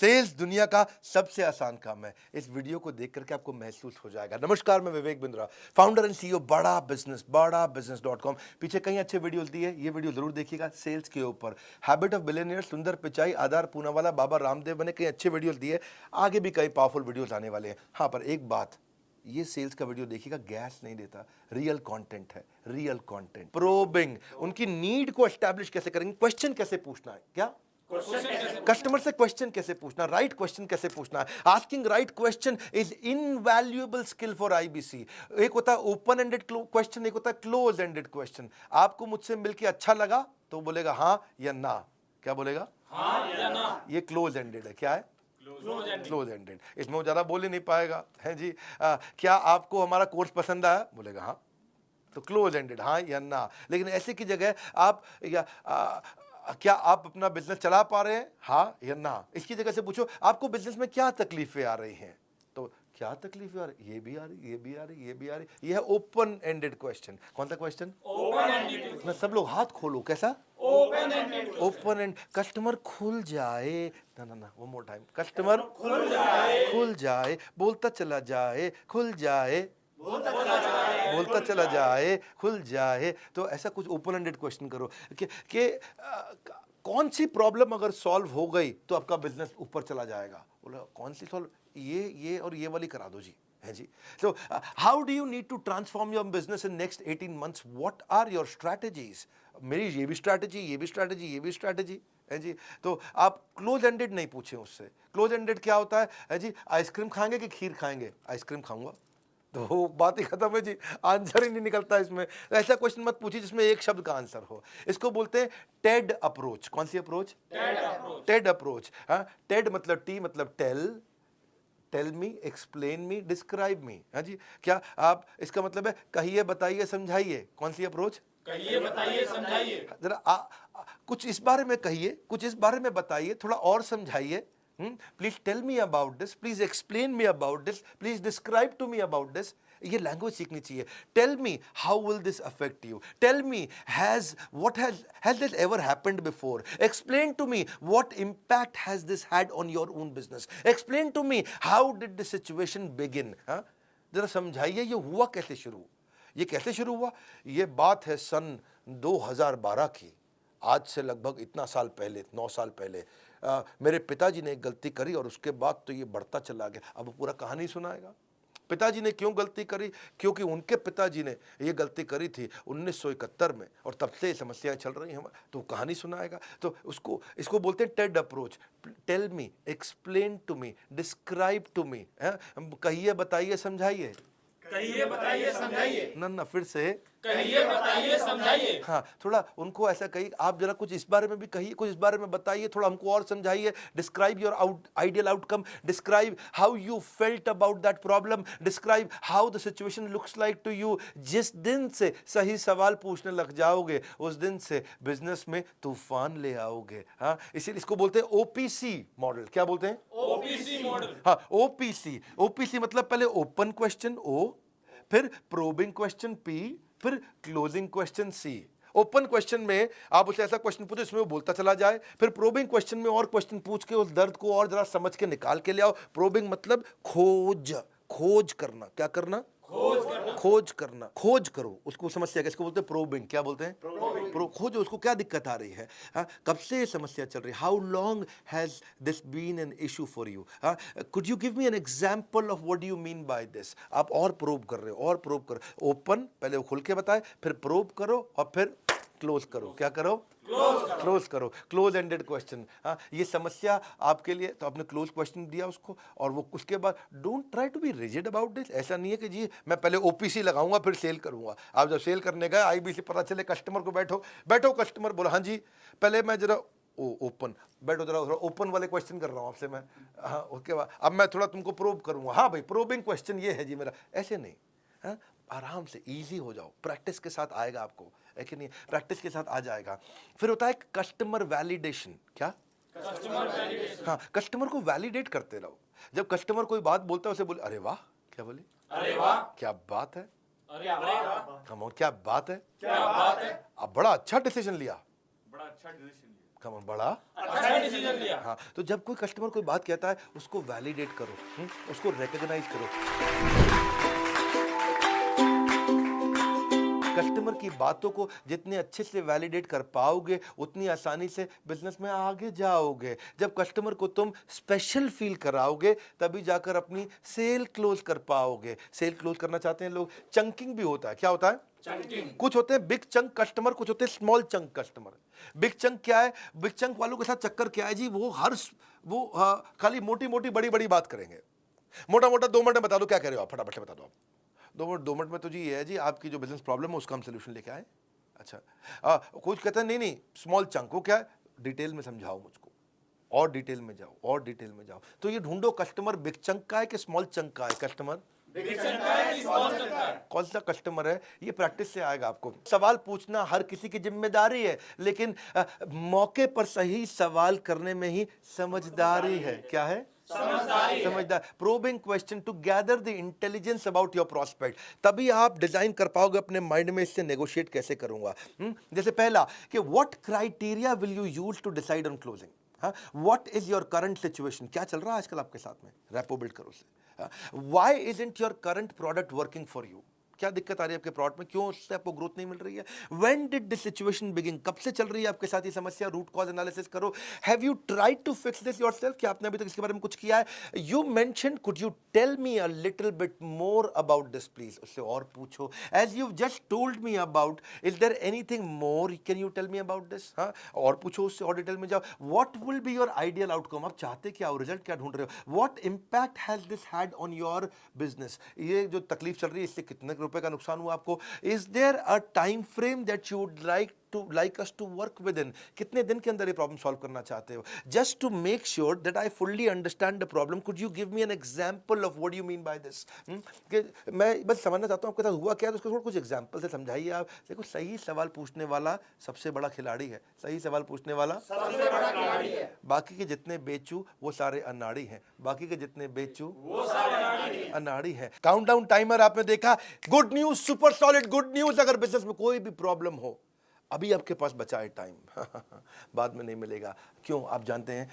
Sales दुनिया का सबसे आसान काम है। इस वीडियो को देख करके आपको महसूस हो जाएगा। नमस्कार, मैं Vivek Bindra, founder and CEO बड़ा बिजनेस.com। पीछे कई अच्छे वीडियोस दिए, ये वीडियो जरूर देखिएगा सेल्स के ऊपर। हैबिट ऑफ बिलियनियर, सुंदर पिचाई, आधार पूनावाला, बाबा रामदेव ने कई अच्छे वीडियोस दिए। आगे भी कई पावरफुल वीडियोस आने वाले हैं। हाँ, पर एक बात, ये सेल्स का वीडियो देखिएगा, गैस नहीं देता, रियल कंटेंट है, रियल कंटेंट। प्रोबिंग, उनकी नीड को एस्टैब्लिश कैसे करेंगे, क्वेश्चन कैसे पूछना है, क्या कस्टमर से क्वेश्चन कैसे पूछना, राइट क्वेश्चन कैसे पूछना है। Asking right question is invaluable skill for IBC. एक होता है ओपन एंडेड क्वेश्चन, एक होता है क्लोज एंडेड क्वेश्चन। आपको मुझसे मिलके अच्छा लगा तो बोलेगा हाँ या ना। क्या बोलेगा? हाँ या ना। ये क्लोज एंडेड है। क्या है? Close ended. इसमें वो ज्यादा बोल ही नहीं पाएगा, है जी। क्या आपको हमारा कोर्स पसंद आया? बोलेगा हाँ। तो क्लोज एंडेड, हाँ या ना। लेकिन ऐसे की जगह आप क्या आप अपना बिजनेस चला पा रहे हैं, हाँ या ना। इसकी जगह से पूछो आपको बिजनेस में क्या तकलीफें आ रही हैं, तो क्या तकलीफें आ रही, ये भी आ रही, ये भी आ रही, ये भी आ रही। ये है ओपन एंडेड क्वेश्चन। कौन सा क्वेश्चन? Open ended. ना सब लोग हाथ खोलो, कैसा? Open ended. Open and, customer खुल जाए, ना ना ना, वन मोर टाइम, कस्टमर खुल जाए, बोलता चला जाए, खुल जाए, बोलता चला जाए, खुल जाए। तो ऐसा कुछ ओपन एंडेड क्वेश्चन करो कि कौन सी प्रॉब्लम अगर सॉल्व हो गई तो आपका बिजनेस ऊपर चला जाएगा। बोला कौन सी सॉल्व? ये और ये वाली करा दो जी, है जी। So how do you need to transform your business in next 18 months, what are your strategies. मेरी ये भी स्ट्रैटेजी, ये भी स्ट्रैटेजी, ये भी स्ट्रैटेजी, है जी। तो आप क्लोज एंडेड नहीं पूछे उससे। क्लोज एंडेड क्या होता है जी? आइसक्रीम खाएंगे कि खीर खाएंगे? आइसक्रीम खाऊंगा। तो बात ही खत्म है जी, आंसर ही नहीं निकलता इसमें। ऐसा क्वेश्चन मत पूछिए जिसमें एक शब्द का आंसर हो। इसको बोलते हैं टेड अप्रोच। कौन सी अप्रोच? TED approach. हाँ, टेड मतलब टी मतलब tell me, explain me, describe me. हाँ जी। क्या आप, इसका मतलब है कहिए, बताइए, समझाइए। कौन सी अप्रोच? कहिए, बताइए, समझाइए। जरा कुछ इस बारे में कहिए, कुछ इस बारे में बताइए, थोड़ा और समझाइए। Please tell me about this, please explain me about this, please describe to me about this. ये लैंग्वेज सीखनी चाहिए। Tell me how will this affect you, tell me has this ever happened before, explain to me what impact has this had on your own business, explain to me how did this situation begin. जरा समझाइए ये हुआ कैसे शुरू, ये कैसे शुरू हुआ। ये बात है सन 2012 की, आज से लगभग इतना साल पहले, 9 साल पहले। मेरे पिताजी ने एक गलती करी और उसके बाद तो ये बढ़ता चला गया। अब पूरा कहानी सुनाएगा। पिताजी ने क्यों गलती करी? क्योंकि उनके पिताजी ने ये गलती करी थी 1971 में, और तब से समस्याएं चल रही हैं। तो कहानी सुनाएगा। तो इसको बोलते हैं TED approach. Tell me, explain to me, describe to me. कहिए, बताइए, समझाइए। कहिए, बताइए, समझाइए। ना फिर से कहिए, बताइए, समझाइए। हाँ, थोड़ा उनको ऐसा कहिए, आप जरा कुछ इस बारे में भी कहिए, कुछ इस बारे में बताइए, थोड़ा हमको और समझाइए। Describe your ideal outcome, describe how you felt about that problem, describe how the situation looks like to you. जिस दिन से सही सवाल पूछने लग जाओगे उस दिन से बिजनेस में तूफान ले आओगे। हाँ, इसीलिए इसको बोलते हैं ओपीसी मॉडल। क्या बोलते हैं? OPC model. हाँ, ओपीसी मतलब पहले ओपन क्वेश्चन ओ, फिर प्रोबिंग क्वेश्चन पी, फिर क्लोजिंग क्वेश्चन सी। ओपन क्वेश्चन में आप उसे ऐसा क्वेश्चन पूछो इसमें वो बोलता चला जाए, फिर प्रोबिंग क्वेश्चन में और क्वेश्चन पूछ के उस दर्द को और जरा समझ के निकाल के ले आओ। प्रोबिंग मतलब खोज करना। क्या करना? खोज करो उसको, समस्या किसको बोलते हैं? प्रोबिंग। क्या बोलते हैं? खोजो उसको, क्या दिक्कत आ रही है, कब से समस्या चल रही है, how long has this been an issue for you, could you give me an example of what you mean by this. आप और प्रोब कर रहे हो, और प्रोब करो। ओपन पहले वो खुल के बताए, फिर प्रोब करो और फिर क्लोज करो। क्या करो? क्लोज करो। Close ended question. हाँ, ये समस्या आपके लिए, तो आपने क्लोज क्वेश्चन दिया उसको, और वो उसके बाद don't try to be rigid about this. ऐसा नहीं है कि जी मैं पहले ओपीसी लगाऊंगा फिर सेल करूंगा। आप जब सेल करने गए, आईबीसी पता चले कस्टमर को, बैठो कस्टमर बोला हाँ जी, पहले मैं जरा ओपन बैठो, जरा ओपन वाले क्वेश्चन कर रहा हूँ आपसे मैं। हाँ, उसके बाद अब मैं थोड़ा तुमको प्रोब करूंगा। हाँ भाई, प्रोबिंग क्वेश्चन ये है जी मेरा। ऐसे नहीं, हाँ, आराम से इजी हो जाओ। प्रैक्टिस के साथ आएगा आपको, है कि नहीं? प्रैक्टिस के साथ आ जाएगा। फिर होता है कस्टमर वैलिडेशन। क्या? Customer validation. हाँ, कस्टमर को वैलिडेट करते रहो। जब कस्टमर कोई बात बोलता है उसे बोले अरे वाह। क्या बोले? अरे वाह, क्या बात है, अरे वाह, क्या बात है, क्या बात है, अब बड़ा अच्छा डिसीजन लिया, बड़ा अच्छा डिसीजन लिया। कम ऑन, बड़ा अच्छा डिसीजन लिया। हाँ। तो जब कोई कस्टमर कोई बात कहता है उसको वैलिडेट करो, उसको रिकॉग्नाइज करो। कस्टमर की बातों को जितने अच्छे से वैलिडेट कर पाओगे उतनी आसानी से बिजनेस में आगे जाओगे। जब कस्टमर को तुम स्पेशल फील कराओगे तभी जाकर अपनी सेल क्लोज कर पाओगे। सेल क्लोज करना चाहते हैं लोग, चंकिंग भी होता है। क्या होता है? चंकिंग। कुछ होते हैं बिग चंक कस्टमर, कुछ होते हैं small chunk customer. Big chunk क्या है? बिग चंक वालों के साथ चक्कर क्या है जी, वो खाली मोटी मोटी बड़ी बड़ी बात करेंगे। मोटा मोटा 2 मिनट में बता दो क्या कह रहे हो आप, फटाफट से बता दो आप। 2 मिनट में तो जी ये है जी, आपकी जो बिजनेस प्रॉब्लम है उसका हम सोल्यूशन लेके आए। अच्छा, कुछ कहते हैं नहीं स्मॉल चंक, वो क्या है? डिटेल में समझाओ मुझको, और डिटेल में जाओ, और डिटेल में जाओ। तो ये ढूंढो कस्टमर बिग चंक का है कि स्मॉल चंक का है। कस्टमर बिग चंक का है कि स्मॉल चंक का है? कौन सा कस्टमर है, ये प्रैक्टिस से आएगा आपको। सवाल पूछना हर किसी की जिम्मेदारी है, लेकिन मौके पर सही सवाल करने में ही समझदारी है। क्या है? समझदार। Probing question to gather the intelligence about your prospect. तभी आप डिजाइन कर पाओगे अपने माइंड में इससे नेगोशिएट कैसे करूंगा। जैसे पहला कि what criteria will you use to decide on closing. What is your current situation, क्या चल रहा है आजकल आपके साथ में, रैपो बिल्ड करो उससे। Why isn't your current product working for you, क्या दिक्कत आ रही है आपके प्रोडक्ट में, क्यों उससे आपको ग्रोथ नहीं मिल रही है। When did this situation begin, कब से चल रही है आपके साथ ये समस्या, रूट कॉज एनालिसिस करो। Have you tried to fix this yourself, क्या आपने अभी तक इसके बारे में कुछ किया है। You mention could you tell me a little bit more about this please, उससे और पूछो। As you just told me about, is there anything more, can you tell me about this. हाँ, और पूछो उससे, और डिटेल में जाओ। What will be your ideal outcome, आप चाहते क्या हो, रिजल्ट क्या ढूंढ रहे हो। What impact has this had on your business, ये जो तकलीफ चल रही है इससे कितने रुपए का नुकसान हुआ आपको। Is there a time frame that you would like us to work within, कितने दिन के अंदर ये प्रॉब्लम सॉल्व करना चाहते हो। Just to make sure that I fully understand the problem, could you give me an example of what you mean by this. मैं बस समझना चाहता हूं आपके साथ हुआ क्या, तो उसको कुछ एग्जांपल से समझाइए आप। देखो, सही सवाल पूछने वाला सबसे बड़ा खिलाड़ी है, सही सवाल पूछने वाला सबसे बड़ा खिलाड़ी है। बाकी के जितने बेचू वो सारे अनाड़ी हैं, बाकी के जितने बेचू वो सारे अनाड़ी हैं। अनाड़ी है। काउंटडाउन टाइमर आपने देखा, good news, super solid good news. अगर बिजनेस में कोई भी प्रॉब्लम हो, अभी आपके पास बचा है टाइम, बाद में नहीं मिलेगा। क्यों, आप जानते हैं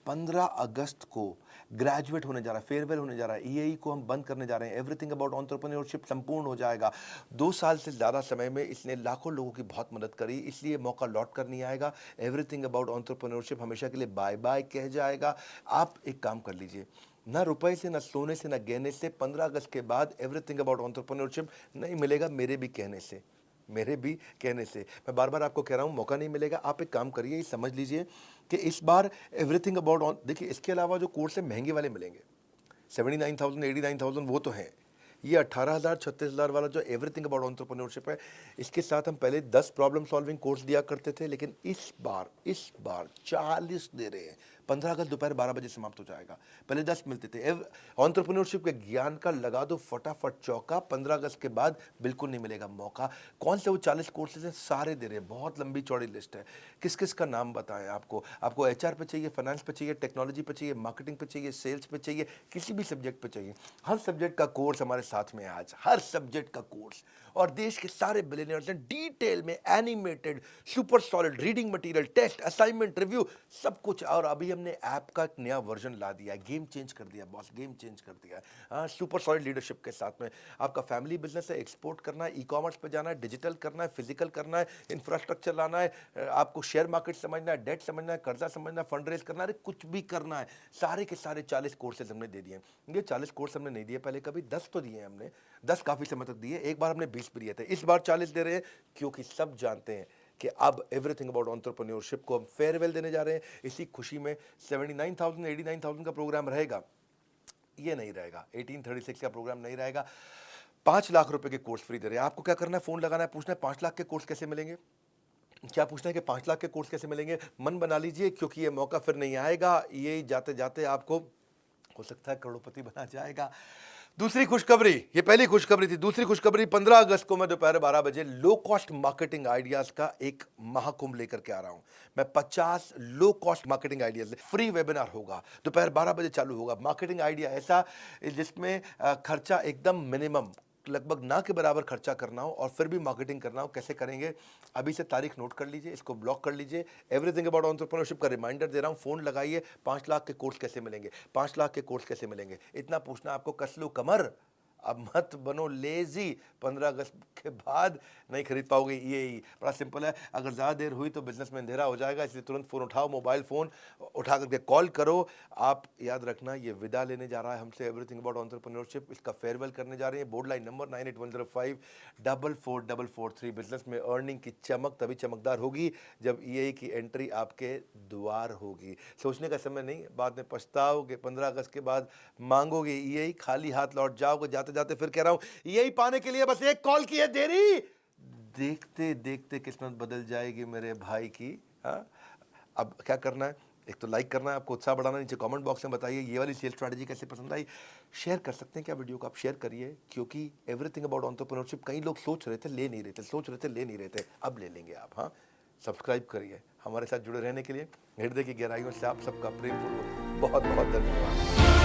15 अगस्त को ग्रेजुएट होने जा रहा है, फेयरवेल होने जा रहा है, ईएई को हम बंद करने जा रहे हैं। एवरीथिंग अबाउट एंटरप्रेन्योरशिप संपूर्ण हो जाएगा। 2 साल से ज़्यादा समय में इसने लाखों लोगों की बहुत मदद करी, इसलिए मौका लौट कर नहीं आएगा। एवरीथिंग अबाउट एंटरप्रेन्योरशिप हमेशा के लिए बाय बाय कह जाएगा। आप एक काम कर लीजिए, ना रुपए से, ना सोने से, ना गहने से, 15 अगस्त के बाद एवरीथिंग अबाउट एंटरप्रेन्योरशिप नहीं मिलेगा, मेरे भी कहने से, मेरे भी कहने से। मैं बार बार आपको कह रहा हूँ, मौका नहीं मिलेगा। आप एक काम करिए, समझ लीजिए कि इस बार एवरीथिंग अबाउट, देखिए इसके अलावा जो कोर्स है महंगे वाले मिलेंगे, 79,000 89,000 वो तो हैं। ये 18,000 36,000 वाला जो एवरीथिंग अबाउट एंटरप्रेन्योरशिप है, इसके साथ हम पहले 10 प्रॉब्लम सॉल्विंग कोर्स दिया करते थे, लेकिन इस बार 40 दे रहे हैं। 15 अगस्त दोपहर 12 बजे समाप्त हो जाएगा। पहले 10 मिलते थे। एंटरप्रेन्योरशिप के ज्ञान का लगा दो फटाफट चौका, 15 अगस्त के बाद बिल्कुल नहीं मिलेगा मौका। कौन से वो 40 कोर्सेज हैं, सारे दे रहे हैं, बहुत लंबी चौड़ी लिस्ट है। किस किस का नाम बताएं आपको एचआर पे चाहिए, फाइनेंस पे चाहिए, टेक्नोलॉजी पे चाहिए, मार्केटिंग पे चाहिए, सेल्स पे चाहिए, किसी भी सब्जेक्ट पे चाहिए। हर सब्जेक्ट का कोर्स हमारे साथ में है आज, हर सब्जेक्ट का कोर्स। और देश के सारे बिलियनियर्स ने डिटेल में animated, super solid reading material, test, assignment, review, सब कुछ। और अभी हमने ऐप का एक नया वर्जन ला दिया है, गेम चेंज कर दिया बॉस, गेम चेंज कर दिया है। सुपर सॉलिड लीडरशिप के साथ में। आपका फैमिली बिजनेस है, एक्सपोर्ट करना है, ई कॉमर्स पे जाना है, डिजिटल करना है, फिजिकल करना है, इंफ्रास्ट्रक्चर लाना है, आपको शेयर मार्केट समझना है, डेट समझना है, कर्जा समझना है, फंड रेज करना है, कुछ भी करना है, सारे के सारे 40 कोर्सेज हमने दे दिए। ये 40 कोर्स हमने नहीं दिए पहले कभी, 10 तो दिए हमने, 10 काफी समय तक दिए। एक बार हमने 20 भी दिए थे, इस बार 40 दे रहे हैं, क्योंकि सब जानते हैं कि अब एवरीथिंग अबाउट एंटरप्रेन्योरशिप को हम फेयरवेल देने जा रहे हैं। इसी खुशी में 79,000 89,000 का प्रोग्राम रहेगा, ये नहीं रहेगा, 1836 का प्रोग्राम नहीं रहेगा। 5 लाख रुपए के कोर्स फ्री दे रहे हैं। आपको क्या करना है, फोन लगाना है, पूछना है 5 लाख के कोर्स कैसे मिलेंगे। क्या पूछना है कि 5 लाख के कोर्स कैसे मिलेंगे, मन बना लीजिए, क्योंकि ये मौका फिर नहीं आएगा। ये जाते जाते आपको हो सकता है करोड़पति बना जाएगा। दूसरी खुशखबरी, ये पहली खुशखबरी थी। दूसरी खुशखबरी, 15 अगस्त को मैं दोपहर 12 बजे लो कॉस्ट मार्केटिंग आइडियाज का एक महाकुंभ लेकर के आ रहा हूं। मैं 50 low cost marketing ideas, free webinar होगा, दोपहर 12 बजे चालू होगा। मार्केटिंग आइडिया ऐसा जिसमें खर्चा एकदम मिनिमम, लगभग ना के बराबर खर्चा करना हो और फिर भी मार्केटिंग करना हो, कैसे करेंगे? अभी से तारीख नोट कर लीजिए, इसको ब्लॉक कर लीजिए। एवरीथिंग अबाउट एंटरप्रेन्योरशिप का रिमाइंडर दे रहा हूँ, फ़ोन लगाइए। 5 लाख के कोर्स कैसे मिलेंगे, 5 लाख के कोर्स कैसे मिलेंगे, इतना पूछना आपको। कस लो कमर, अब मत बनो लेजी। 15 अगस्त के बाद नहीं खरीद पाओगे ईएई। बड़ा सिंपल है, अगर ज़्यादा देर हुई तो बिजनेस में अंधेरा हो जाएगा, इसलिए तुरंत फ़ोन उठाओ, मोबाइल फ़ोन उठा करके कॉल करो। आप याद रखना, ये विदा लेने जा रहा है हमसे एवरीथिंग अबाउट एंटरप्रेन्योरशिप, इसका फेयरवेल करने जा रहे हैं। Board line number 9810544443। बिजनेस में अर्निंग की चमक तभी चमकदार होगी जब ईएई की एंट्री आपके द्वार होगी। सोचने का समय नहीं, बाद में पछताओगे। 15 अगस्त के बाद मांगोगे ईएई, खाली हाथ लौट जाओगे। जाते जाते फिर कह रहा हूं, ईएई पाने के लिए बस एक कॉल की है देरी। देखते देखते किस्मत बदल जाएगी मेरे भाई की। हाँ, अब क्या करना है? एक तो लाइक करना है, आपको उत्साह बढ़ाना। नीचे कमेंट बॉक्स में बताइए ये वाली सेल स्ट्रैटेजी कैसे पसंद आई। शेयर कर सकते हैं क्या वीडियो को? आप शेयर करिए, क्योंकि एवरीथिंग अबाउट एंटरप्रेन्योरशिप कई लोग सोच रहे थे ले नहीं रहे थे, सोच रहे थे ले नहीं रहे थे, अब ले लेंगे आप। हाँ, सब्सक्राइब करिए। हमारे साथ जुड़े रहने के लिए हृदय की गहराइयों से आप सबका प्रेमपूर्वक बहुत बहुत धन्यवाद।